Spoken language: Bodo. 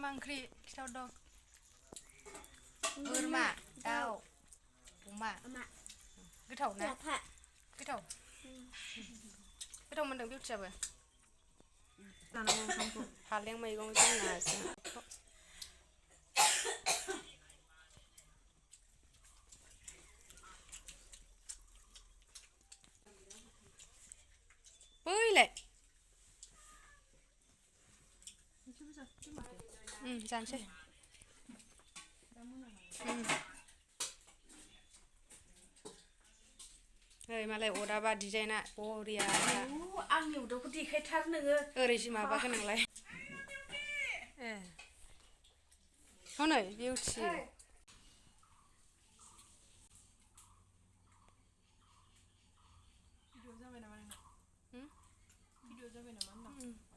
मा ओंख्रि खिथाव दं बोरमा दाउ अमा गोथाव ना गोथाव मोनदों बिउटियाबो फालें मैगं जोंनाजों बैलाय जानोसै ओइ मालाय अदाबा डिजाइना बरिया आंनि उदावखौ देखायथार नोङो ओरैसो माबा गोनांलाय ए हनै बिउटि भिडिअ जाबाय नामा नोंना भिडिअ जाबाय नामा होनदां